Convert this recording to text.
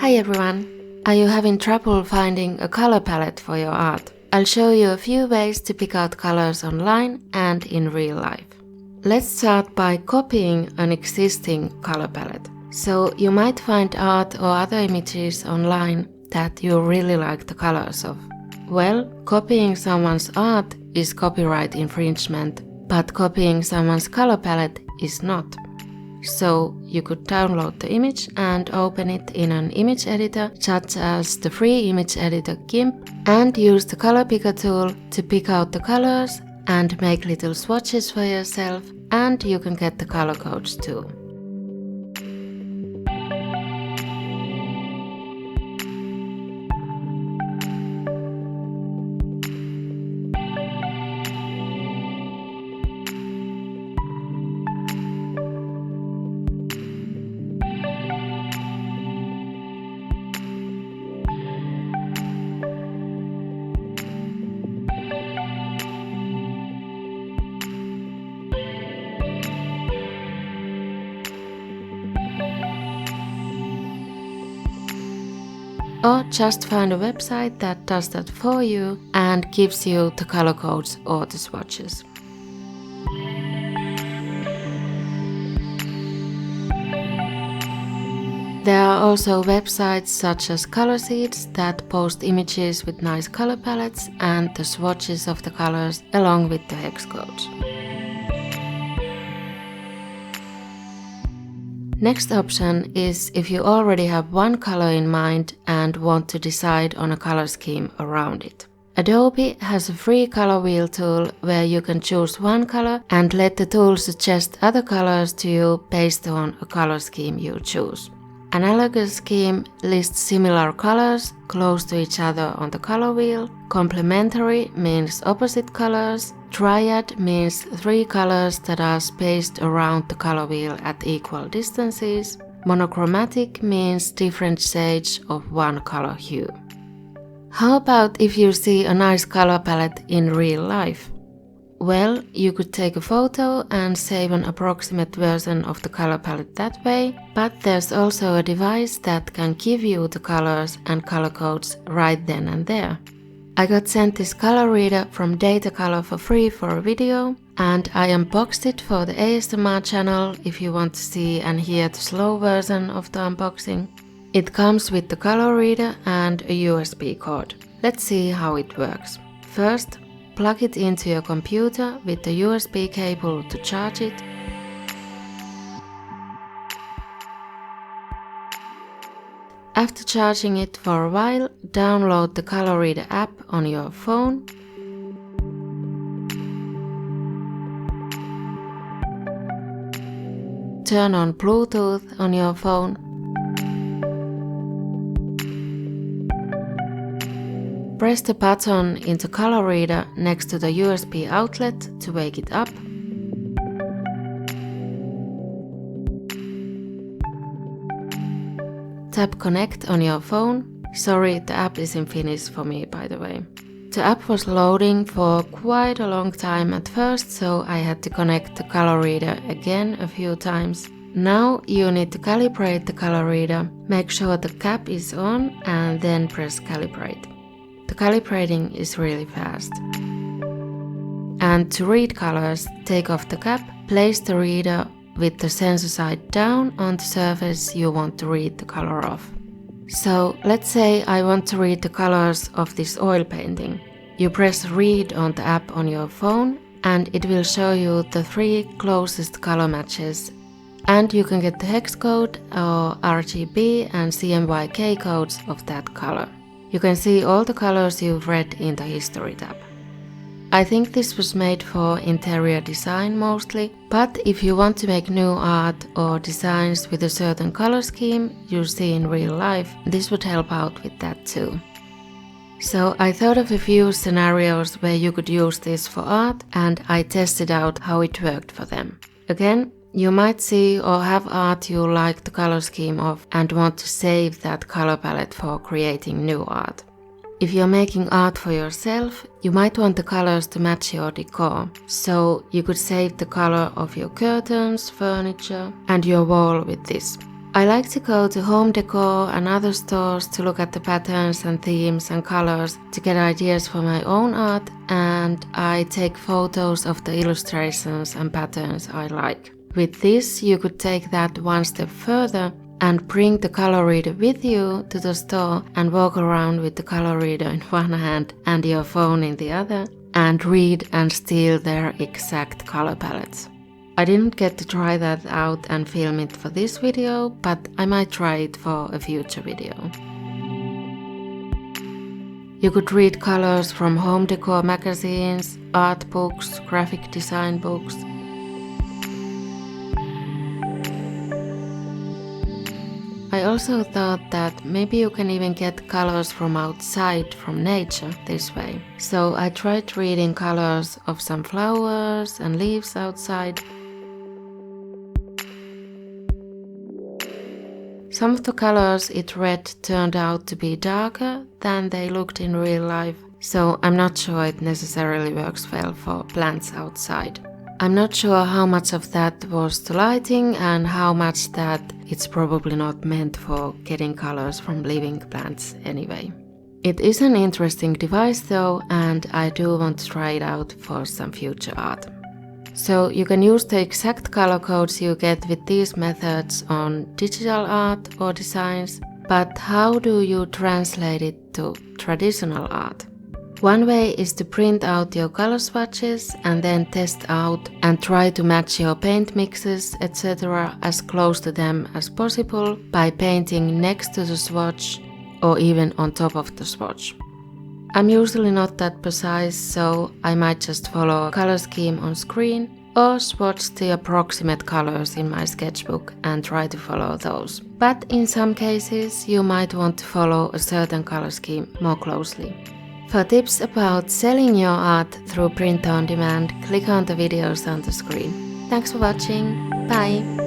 Hi everyone! Are you having trouble finding a color palette for your art? I'll show you a few ways to pick out colors online and in real life. Let's start by copying an existing color palette. So you might find art or other images online that you really like the colors of. Well, copying someone's art is copyright infringement, but copying someone's color palette is not. So you could download the image and open it in an image editor such as the free image editor GIMP and use the color picker tool to pick out the colors and make little swatches for yourself, and you can get the color codes too. Or just find a website that does that for you and gives you the color codes or the swatches. There are also websites such as ColorSeeds that post images with nice color palettes and the swatches of the colors along with the hex codes. Next option is if you already have one color in mind and want to decide on a color scheme around it. Adobe has a free color wheel tool where you can choose one color and let the tool suggest other colors to you based on a color scheme you choose. Analogous Scheme lists similar colors close to each other on the color wheel. Complementary means opposite colors. Triad means 3 colors that are spaced around the color wheel at equal distances. Monochromatic means different shades of one color hue. How about if you see a nice color palette in real life? Well, you could take a photo and save an approximate version of the color palette that way, but there's also a device that can give you the colors and color codes right then and there. I got sent this color reader from Datacolor for free for a video, and I unboxed it for the ASMR channel if you want to see and hear the slow version of the unboxing. It comes with the color reader and a USB cord. Let's see how it works. First, plug it into your computer with the USB cable to charge it. After charging it for a while, download the ColorReader app on your phone. Turn on Bluetooth on your phone. Press the button in the ColorReader next to the USB outlet to wake it up. Tap Connect on your phone. Sorry, the app is in Finnish for me, by the way. The app was loading for quite a long time at first, so I had to connect the ColorReader again a few times. Now you need to calibrate the ColorReader. Make sure the cap is on and then press Calibrate. The calibrating is really fast. And to read colors, take off the cap, place the reader with the sensor side down on the surface you want to read the color of. So let's say I want to read the colors of this oil painting. You press Read on the app on your phone and it will show you the 3 closest color matches, and you can get the hex code or RGB and CMYK codes of that color. You can see all the colors you've read in the History tab. I think this was made for interior design mostly, but if you want to make new art or designs with a certain color scheme you see in real life, this would help out with that too. So I thought of a few scenarios where you could use this for art, and I tested out how it worked for them. Again, you might see or have art you like the color scheme of and want to save that color palette for creating new art. If you're making art for yourself, you might want the colors to match your decor, so you could save the color of your curtains, furniture and your wall with this. I like to go to home decor and other stores to look at the patterns and themes and colors to get ideas for my own art, and I take photos of the illustrations and patterns I like. With this, you could take that one step further and bring the color reader with you to the store and walk around with the color reader in one hand and your phone in the other and read and steal their exact color palettes. I didn't get to try that out and film it for this video, but I might try it for a future video. You could read colors from home decor magazines, art books, graphic design books. I also thought that maybe you can even get colors from outside, from nature, this way. So I tried reading colors of some flowers and leaves outside. Some of the colors it read turned out to be darker than they looked in real life, so I'm not sure it necessarily works well for plants outside. I'm not sure how much of that was to lighting and how much that it's probably not meant for getting colors from living plants anyway. It is an interesting device though, and I do want to try it out for some future art. So you can use the exact color codes you get with these methods on digital art or designs, but how do you translate it to traditional art? One way is to print out your color swatches and then test out and try to match your paint mixes, etc. as close to them as possible by painting next to the swatch or even on top of the swatch. I'm usually not that precise, so I might just follow a color scheme on screen or swatch the approximate colors in my sketchbook and try to follow those. But in some cases, you might want to follow a certain color scheme more closely. For tips about selling your art through print on demand, click on the videos on the screen. Thanks for watching. Bye!